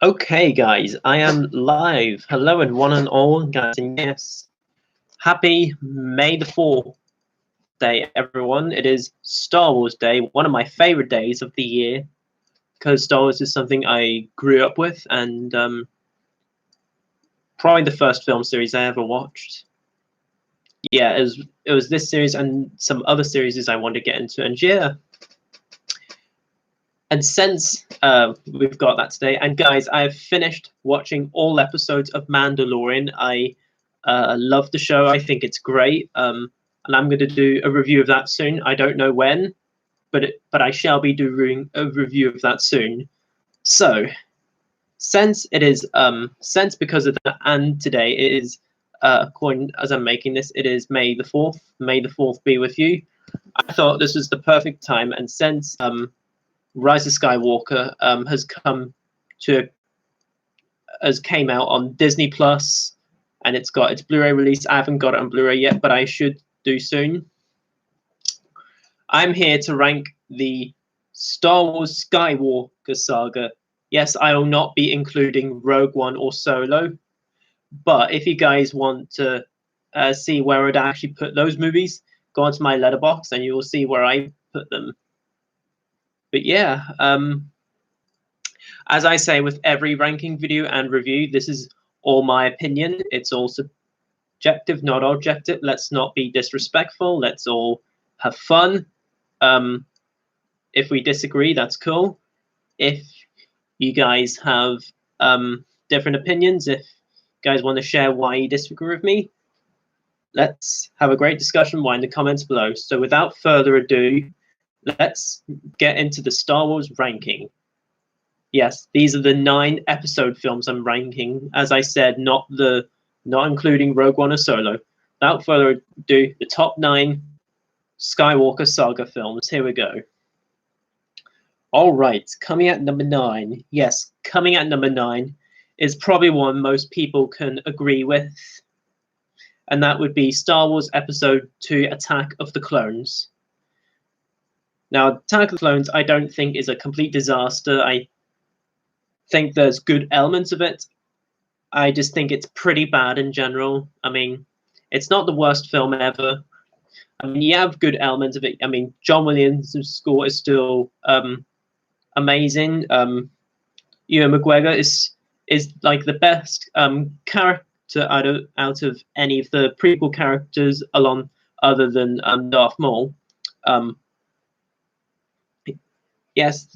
Okay, guys, I am live. Hello, and one and all, guys, and yes, happy May the 4th day, everyone. It is Star Wars Day, one of my favorite days of the year, because Star Wars is something I grew up with, and probably the first film series I ever watched. Yeah, it was this series and some other series I wanted to get into, and yeah. And since we've got that today, and guys, I have finished watching all episodes of Mandalorian. I love the show. I think it's great. And I'm going to do a review of that soon. I don't know when, but I shall be doing a review of that soon. So, since it is since because of that, and today it is according as I'm making this, it is May the 4th. May the 4th be with you. I thought this was the perfect time, and since Rise of Skywalker has came out on Disney Plus, and it's got its Blu-ray release. I haven't got it on Blu-ray yet, but I should do soon. I'm here to rank the Star Wars Skywalker saga. Yes, I will not be including Rogue One or Solo, but if you guys want to see where I'd actually put those movies, go onto my letterbox and you will see where I put them. But yeah, as I say with every ranking video and review, this is all my opinion. It's all subjective, not objective. Let's not be disrespectful. Let's all have fun. If we disagree, that's cool. If you guys have different opinions, if you guys want to share why you disagree with me, let's have a great discussion in the comments below. So without further ado, let's get into the Star Wars ranking. Yes, these are the 9 episode films I'm ranking. As I said, not including Rogue One or Solo. Without further ado, the top 9 Skywalker Saga films. Here we go. All right, coming at number 9. Yes, coming at number 9 is probably one most people can agree with, and that would be Star Wars Episode 2: Attack of the Clones. Now, Attack of the Clones, I don't think is a complete disaster. I think there's good elements of it. I just think it's pretty bad in general. I mean, it's not the worst film ever. I mean, you have good elements of it. I mean, John Williams' score is still amazing. Ewan McGregor is like the best character out of any of the prequel characters, other than Darth Maul. Yes,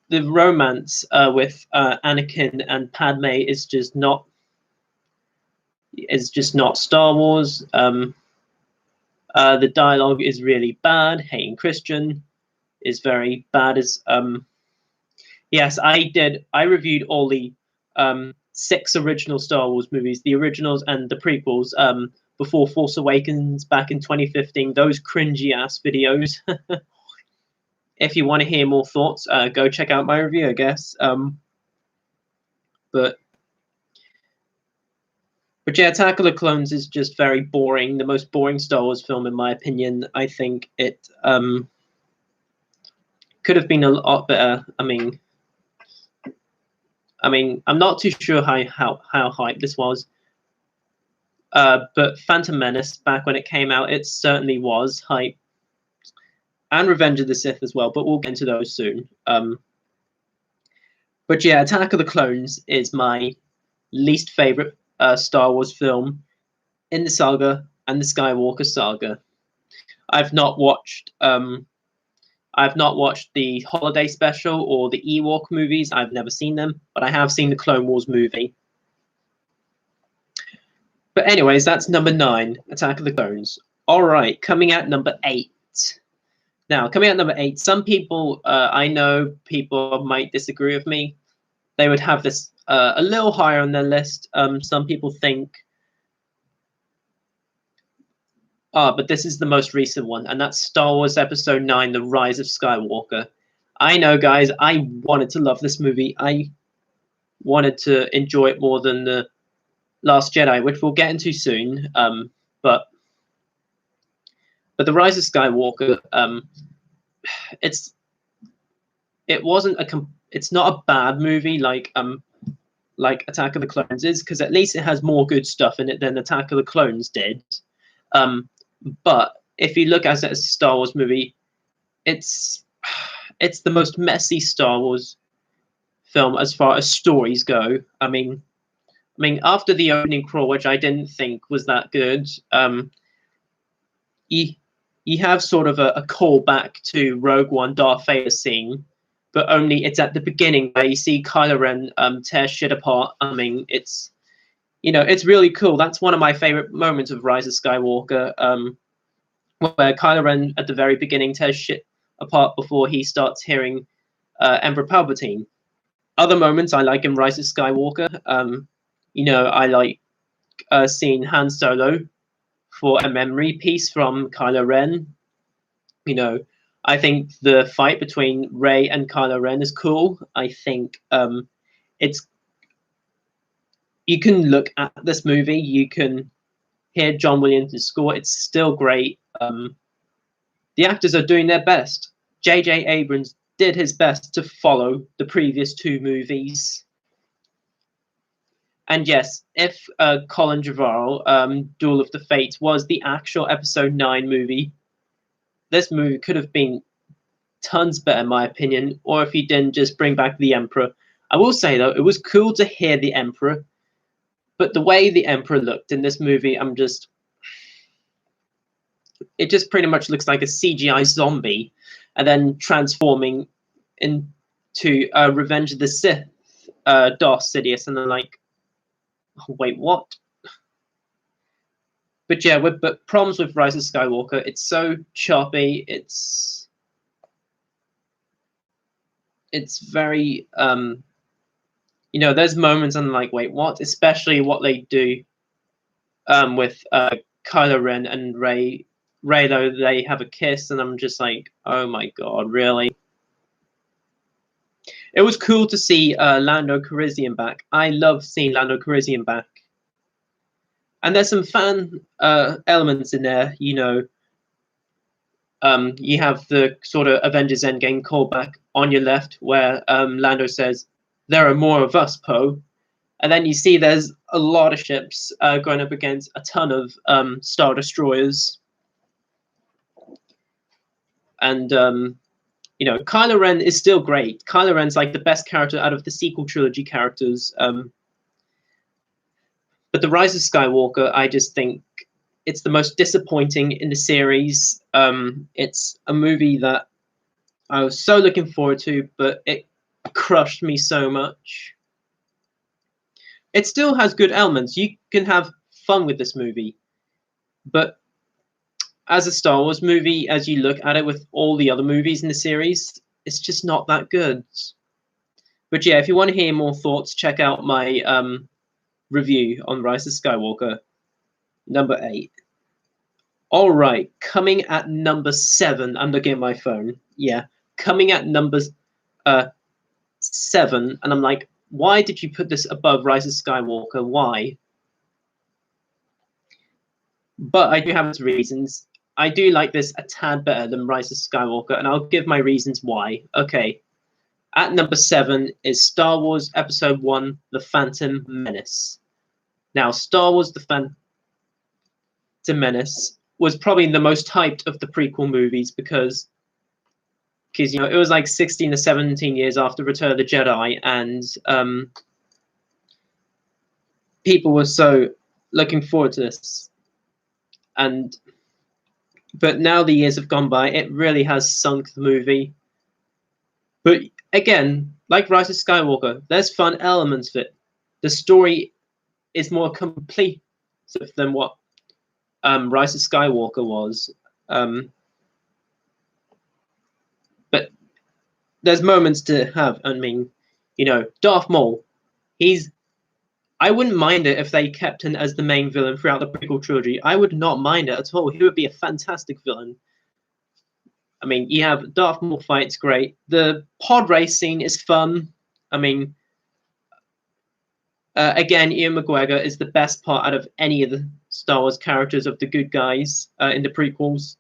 the romance with Anakin and Padme is just not Star Wars. The dialogue is really bad. Hayden Christian is very bad as yes, I reviewed all the 6 original Star Wars movies, the originals and the prequels, before Force Awakens back in 2015. Those cringy ass videos. If you want to hear more thoughts, go check out my review, I guess. But yeah, Attack of the Clones is just very boring. The most boring Star Wars film, in my opinion. I think it could have been a lot better. I mean, I'm not too sure how hyped this was. But Phantom Menace, back when it came out, it certainly was hype. And Revenge of the Sith as well, but we'll get into those soon. But yeah, Attack of the Clones is my least favorite Star Wars film in the saga and the Skywalker saga. I've not watched the holiday special or the Ewok movies. I've never seen them, but I have seen the Clone Wars movie. But anyways, that's number 9, Attack of the Clones. All right, coming at number 8. Now, coming at number 8, some people, I know people might disagree with me. They would have this a little higher on their list. Some people think, but this is the most recent one, and that's Star Wars Episode 9, The Rise of Skywalker. I know, guys, I wanted to love this movie. I wanted to enjoy it more than The Last Jedi, which we'll get into soon. But The Rise of Skywalker, it's not a bad movie. Like like Attack of the Clones is, because at least it has more good stuff in it than Attack of the Clones did. But if you look at it as a Star Wars movie, it's the most messy Star Wars film as far as stories go. I mean, after the opening crawl, which I didn't think was that good, you have sort of a callback to Rogue One Darth Vader scene, but only it's at the beginning where you see Kylo Ren tear shit apart. I mean, it's it's really cool. That's one of my favorite moments of Rise of Skywalker, where Kylo Ren at the very beginning tears shit apart before he starts hearing Emperor Palpatine. Other moments I like in Rise of Skywalker, I like seeing Han Solo for a memory piece from Kylo Ren. I think the fight between Rey and Kylo Ren is cool. I think it's you can look at this movie, you can hear John Williams' score. It's still great. The actors are doing their best. J.J. Abrams did his best to follow the previous two movies. And yes, if Colin Trevorrow, Duel of the Fates, was the actual Episode 9 movie, this movie could have been tons better, in my opinion, or if he didn't just bring back the Emperor. I will say, though, it was cool to hear the Emperor, but the way the Emperor looked in this movie, it just pretty much looks like a CGI zombie, and then transforming into Revenge of the Sith, Darth Sidious, and then like, oh, wait, what? But yeah, but problems with Rise of Skywalker, it's so choppy, it's very there's moments I'm like, wait, what? Especially what they do with Kylo Ren and Rey, though, they have a kiss, and I'm just like, oh my god, really? It was cool to see Lando Calrissian back. I love seeing Lando Calrissian back. And there's some fan elements in there, you have the sort of Avengers Endgame callback on your left, where Lando says, "There are more of us, Poe." And then you see there's a lot of ships going up against a ton of Star Destroyers. And, Kylo Ren is still great. Kylo Ren's like the best character out of the sequel trilogy characters. But The Rise of Skywalker, I just think it's the most disappointing in the series. It's a movie that I was so looking forward to, but it crushed me so much. It still has good elements. You can have fun with this movie. But as a Star Wars movie, as you look at it with all the other movies in the series, it's just not that good. But yeah, if you want to hear more thoughts, check out my review on Rise of Skywalker, number 8. All right, coming at number 7. I'm looking at my phone. Yeah, coming at number 7, and I'm like, why did you put this above Rise of Skywalker? Why? But I do have its reasons. I do like this a tad better than Rise of Skywalker, and I'll give my reasons why. Okay. At number 7 is Star Wars Episode 1, The Phantom Menace. Now, Star Wars The Phantom Menace was probably the most hyped of the prequel movies because it was like 16 or 17 years after Return of the Jedi, and people were so looking forward to this. But now the years have gone by, it really has sunk the movie. But again, like Rise of Skywalker, there's fun elements of it. The story is more complete than what Rise of Skywalker was. But there's moments to have. I mean, Darth Maul, I wouldn't mind it if they kept him as the main villain throughout the prequel trilogy. I would not mind it at all. He would be a fantastic villain. I mean, you have Darth Maul fights, great. The pod race scene is fun. I mean, again, Ian McGregor is the best part out of any of the Star Wars characters of the good guys in the prequels.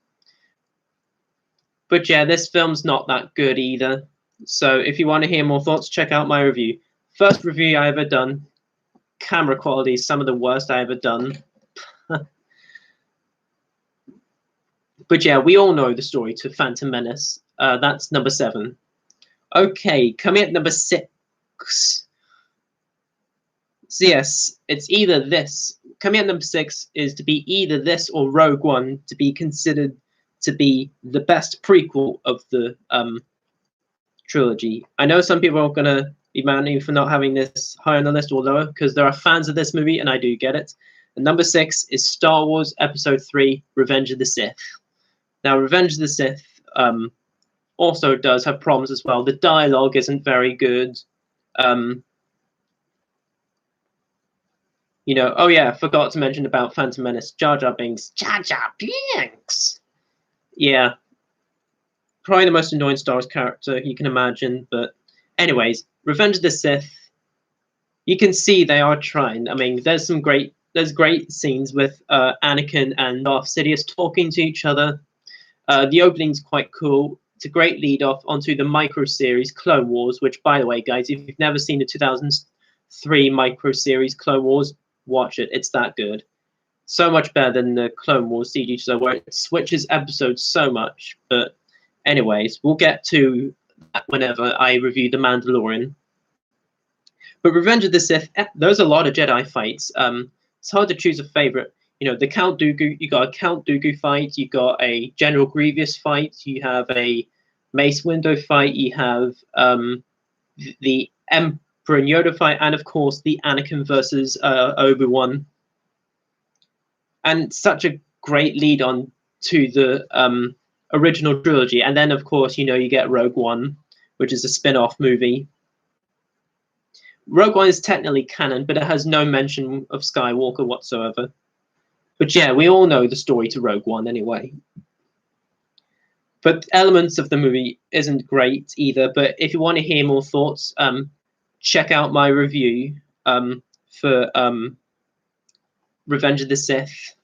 But yeah, this film's not that good either. So if you want to hear more thoughts, check out my review. First review I ever done. Camera quality is some of the worst I ever done. But yeah, we all know the story to Phantom Menace. That's number 7. Okay, coming at number 6. So yes, it's either this. Coming at number 6 is to be either this or Rogue One to be considered to be the best prequel of the trilogy. I know some people are going to be mad at me for not having this high on the list or lower, because there are fans of this movie, and I do get it. And number 6 is Star Wars Episode 3, Revenge of the Sith. Now, Revenge of the Sith also does have problems as well. The dialogue isn't very good. You know, oh yeah, I forgot to mention about Phantom Menace. Jar Jar Binks. Jar Jar Binks! Yeah. Probably the most annoying Star Wars character you can imagine. But anyways, Revenge of the Sith, you can see they are trying. I mean, there's great scenes with Anakin and Darth Sidious talking to each other. The opening's quite cool. It's a great lead-off onto the micro-series Clone Wars, which, by the way, guys, if you've never seen the 2003 micro-series Clone Wars, watch it. It's that good. So much better than the Clone Wars CG show, where it switches episodes so much. But anyways, we'll get to that whenever I review The Mandalorian. But Revenge of the Sith, there's a lot of Jedi fights. It's hard to choose a favorite. You know, the Count Dooku, you got a Count Dooku fight, you got a General Grievous fight, you have a Mace Windu fight, you have the Emperor Yoda fight, and of course the Anakin versus Obi-Wan. And such a great lead on to the original trilogy. And then, of course, you know, you get Rogue One, which is a spin-off movie. Rogue One is technically canon, but it has no mention of Skywalker whatsoever. But yeah, we all know the story to Rogue One anyway. But elements of the movie isn't great either. But if you want to hear more thoughts, check out my review for Revenge of the Sith.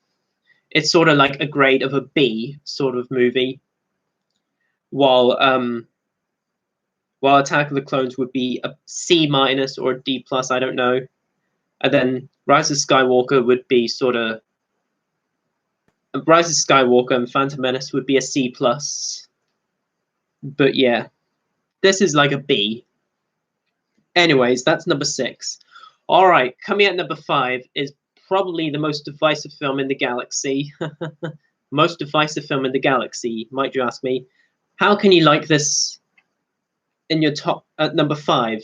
It's sort of like a grade of a B sort of movie, while Attack of the Clones would be a C- or a D+, I don't know. And then Rise of Skywalker would be sort of Rise of Skywalker and Phantom Menace would be a C+. But yeah, this is like a B. Anyways, that's number 6. All right, coming at number 5 is probably the most divisive film in the galaxy. Most divisive film in the galaxy, might you ask me? How can you like this in your top at number 5?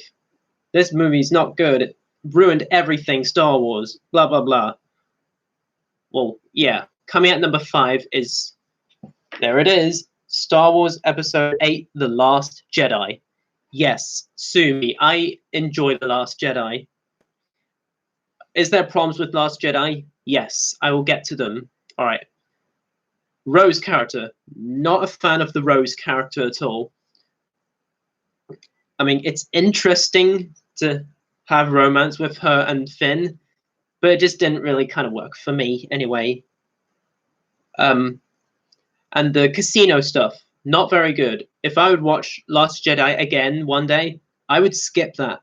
This movie's not good. It ruined everything Star Wars, blah, blah, blah. Well, yeah. Coming at number 5 is, there it is, Star Wars Episode 8, The Last Jedi. Yes, sue me. I enjoy The Last Jedi. Is there problems with Last Jedi? Yes, I will get to them. All right. Rose character. Not a fan of the Rose character at all. I mean, it's interesting to have romance with her and Finn, but it just didn't really kind of work for me anyway. And the casino stuff, not very good. If I would watch Last Jedi again one day, I would skip that.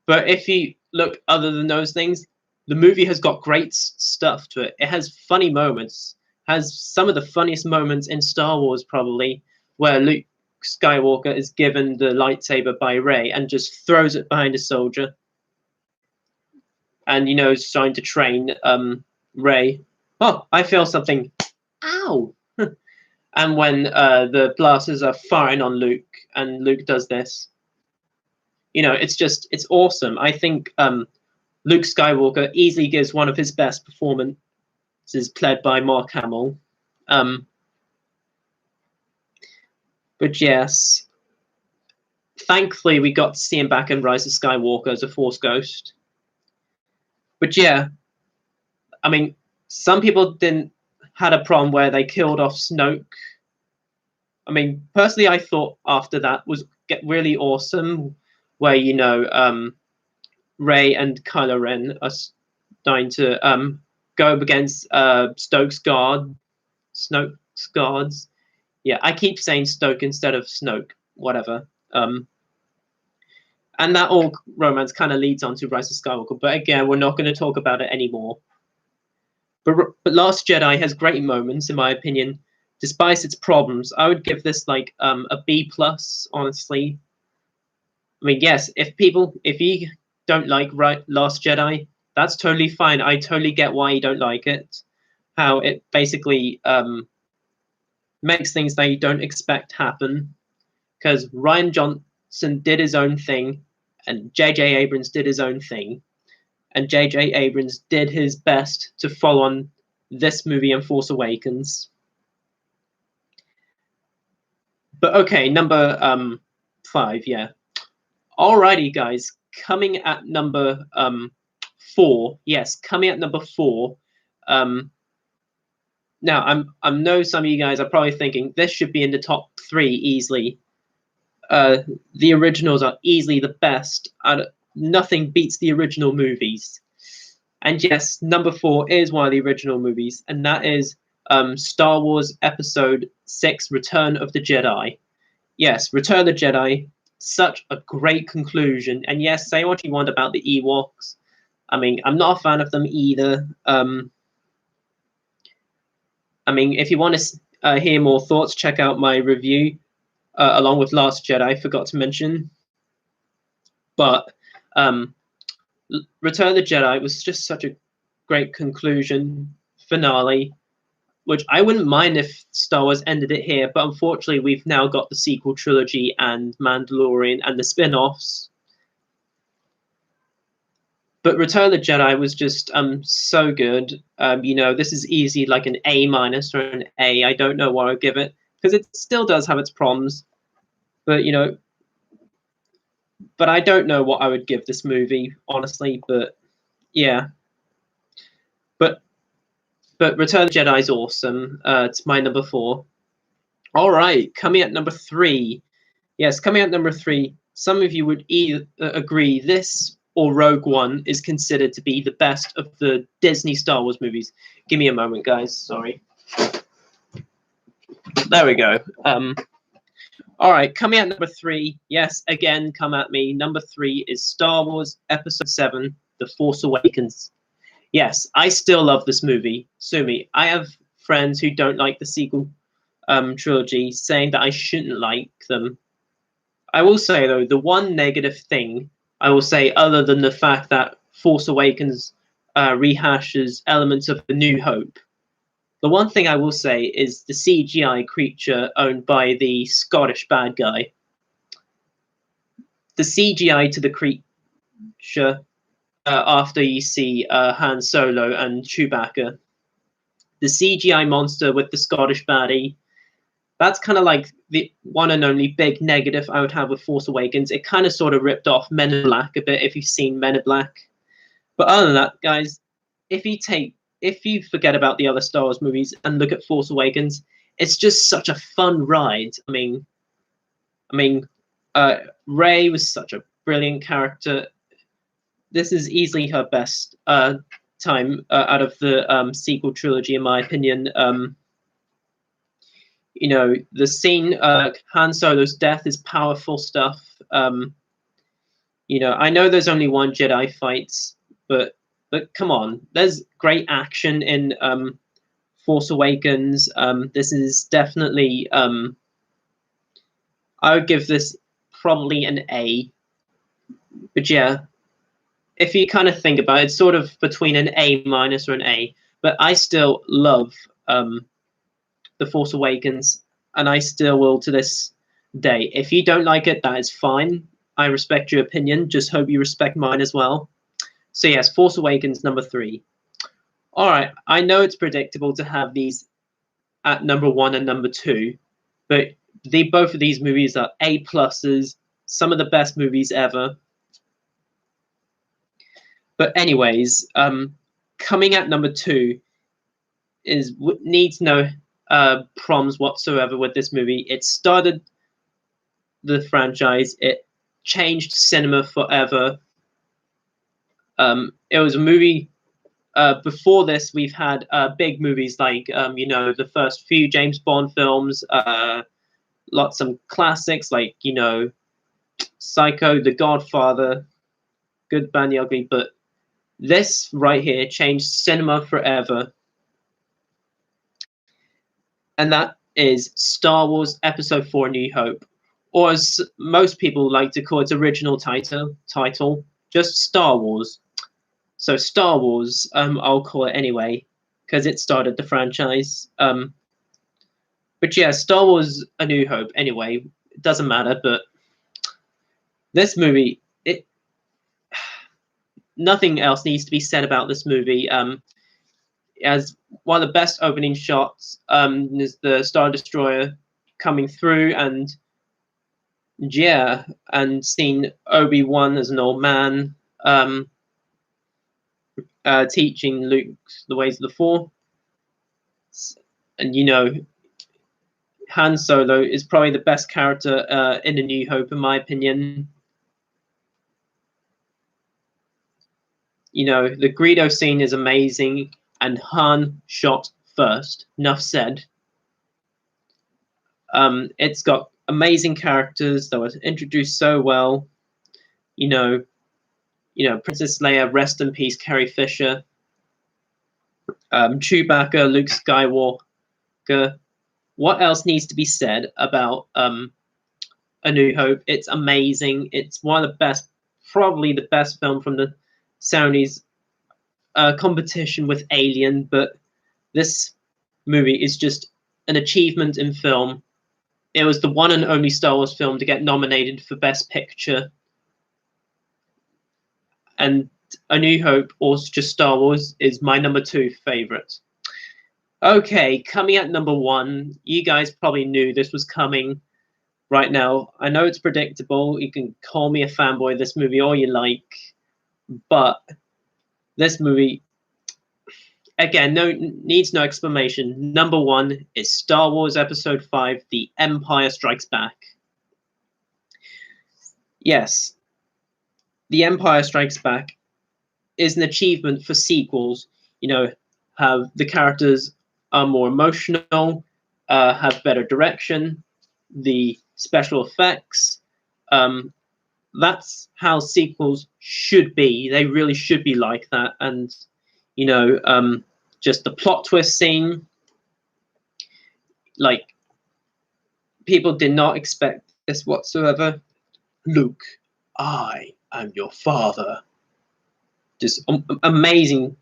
But if you look other than those things, the movie has got great stuff to it. It has funny moments, has some of the funniest moments in Star Wars probably, where Luke Skywalker is given the lightsaber by Rey and just throws it behind a soldier. And, you know, is trying to train Rey. Oh, I feel something. Ow! And when the blasters are firing on Luke, and Luke does this. You know, it's awesome. I think Luke Skywalker easily gives one of his best performances, played by Mark Hamill. But yes, thankfully we got to see him back in Rise of Skywalker as a Force ghost. But yeah, I mean, some people had a problem where they killed off Snoke. I mean, personally, I thought after that was really awesome, where, you know, Rey and Kylo Ren are starting to go up against Snoke's guards. Yeah, I keep saying Stoke instead of Snoke. Whatever. And that all romance kind of leads on to Rise of Skywalker. But again, we're not going to talk about it anymore. But Last Jedi has great moments, in my opinion. Despite its problems, I would give this like a B plus, honestly. I mean, yes, if you don't like Last Jedi, that's totally fine. I totally get why you don't like it. How it basically makes things that you don't expect happen. Because Rian Johnson did his own thing, and J.J. Abrams did his own thing, and J.J. Abrams did his best to follow on this movie and Force Awakens. But okay, number 5, yeah. Alrighty, guys, coming at number 4. Yes, coming at number 4. Now, I know some of you guys are probably thinking this should be in the top 3 easily. The originals are easily the best. Nothing beats the original movies. And yes, number 4 is one of the original movies, and that is Star Wars Episode 6, Return of the Jedi. Yes, Return of the Jedi, such a great conclusion. And yes, say what you want about the Ewoks. I mean, I'm not a fan of them either. I mean, if you want to hear more thoughts, check out my review along with Last Jedi, I forgot to mention. But Return of the Jedi was just such a great conclusion, finale, which I wouldn't mind if Star Wars ended it here, but unfortunately we've now got the sequel trilogy and Mandalorian and the spin-offs. But Return of the Jedi was just so good. You know, this is easy like an A- or an A. I don't know what I'd give it, because it still does have its problems. But, you know, but I don't know what I would give this movie, honestly. But, yeah. But Return of the Jedi is awesome. It's my number 4. All right, coming at number 3. Yes, coming at number 3. Some of you would either agree this or Rogue One is considered to be the best of the Disney Star Wars movies. Give me a moment, guys. Sorry. There we go. All right, coming at number 3. Yes, again, come at me. Number 3 is Star Wars Episode 7, The Force Awakens. Yes, I still love this movie. Sue me. I have friends who don't like the sequel trilogy, saying that I shouldn't like them. I will say, though, the one negative thing I will say, other than the fact that Force Awakens rehashes elements of The New Hope, the one thing I will say is the CGI creature owned by the Scottish bad guy. The CGI to the creature after you see Han Solo and Chewbacca. The CGI monster with the Scottish baddie, that's kind of like the one and only big negative I would have with Force Awakens. It kind of sort of ripped off Men in Black a bit, if you've seen Men in Black. But other than that, guys, if you forget about the other Star Wars movies and look at Force Awakens, it's just such a fun ride. I mean, Rey was such a brilliant character. This is easily her best time out of the sequel trilogy, in my opinion. You know, the scene, Han Solo's death is powerful stuff. You know, I know there's only one Jedi fights, but come on, there's great action in Force Awakens. This is definitely, I would give this probably an A. But yeah, if you kind of think about it, it's sort of between an A- or an A. But I still love The Force Awakens, and I still will to this day. If you don't like it, that is fine. I respect your opinion. Just hope you respect mine as well. So yes, Force Awakens, number 3. All right, I know it's predictable to have these at number 1 and number 2, but both of these movies are A pluses, some of the best movies ever. But anyways, coming at number 2 needs no problems whatsoever with this movie. It started the franchise. It changed cinema forever. It was a movie. Before this, we've had big movies like you know, the first few James Bond films. Lots of classics like, you know, Psycho, The Godfather, Good, Bad, the Ugly, but this right here changed cinema forever. And that is Star Wars Episode 4: A New Hope, or as most people like to call its original title, just Star Wars. So Star Wars, I'll call it anyway, because it started the franchise. But yeah, Star Wars: A New Hope. Anyway, it doesn't matter. But this movie, nothing else needs to be said about this movie. As one of the best opening shots, is the Star Destroyer coming through, and yeah, and seeing Obi-Wan as an old man, teaching Luke the ways of the Force, and Han Solo is probably the best character in A New Hope, in my opinion. The Greedo scene is amazing, and Han shot first. Enough said. It's got amazing characters that were introduced so well. Princess Leia, rest in peace, Carrie Fisher. Chewbacca, Luke Skywalker. What else needs to be said about A New Hope? It's amazing. It's one of the best, probably the best film from the 70s, competition with Alien, but this movie is just an achievement in film. It was the one and only Star Wars film to get nominated for Best Picture. And A New Hope, or just Star Wars, is my number 2 favorite. Okay, coming at number 1, you guys probably knew this was coming right now. I know it's predictable. You can call me a fanboy of this movie all you like, but this movie, again, needs no explanation. Number 1 is Star Wars Episode 5, The Empire Strikes Back. Yes, The Empire Strikes Back is an achievement for sequels. Have the characters are more emotional, have better direction, the special effects. That's how sequels should be. They really should be like that. And just the plot twist scene, like, people did not expect this whatsoever. Luke, I am your father. Just amazing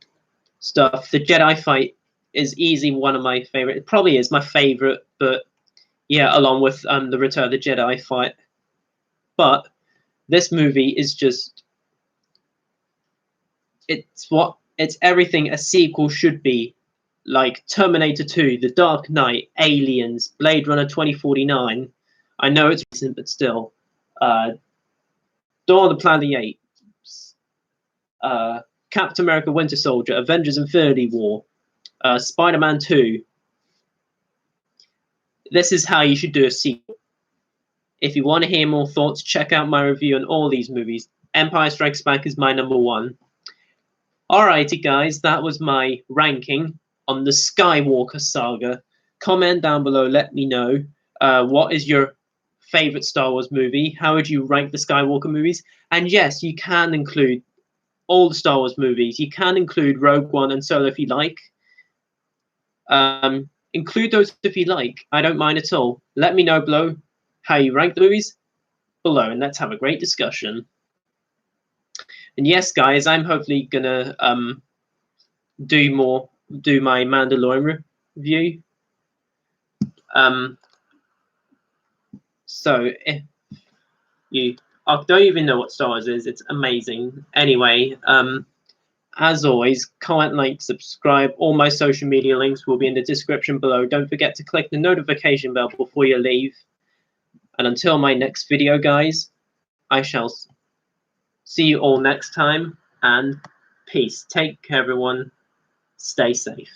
stuff. The Jedi fight is easily one of my favorite. It probably is my favorite, but yeah, along with the Return of the Jedi fight. But this movie is just, it's everything a sequel should be. Like Terminator 2, The Dark Knight, Aliens, Blade Runner 2049. I know it's recent, but still. Dawn of the Planet of the Apes. Captain America Winter Soldier, Avengers Infinity War, Spider-Man 2. This is how you should do a sequel. If you want to hear more thoughts, check out my review on all these movies. Empire Strikes Back is my number 1. Alrighty guys, that was my ranking on the Skywalker saga. Comment down below, let me know what is your favorite Star Wars movie. How would you rank the Skywalker movies? And yes, you can include all the Star Wars movies. You can include Rogue One and Solo if you like. Include those if you like. I don't mind at all. Let me know below how you rank the movies below, and let's have a great discussion. And yes, guys, I'm hopefully gonna do my Mandalorian review. So if you don't even know what Star Wars is, it's amazing. Anyway, as always, comment, like, subscribe. All my social media links will be in the description below. Don't forget to click the notification bell before you leave. And until my next video, guys, I shall see you all next time, and peace. Take care, everyone. Stay safe.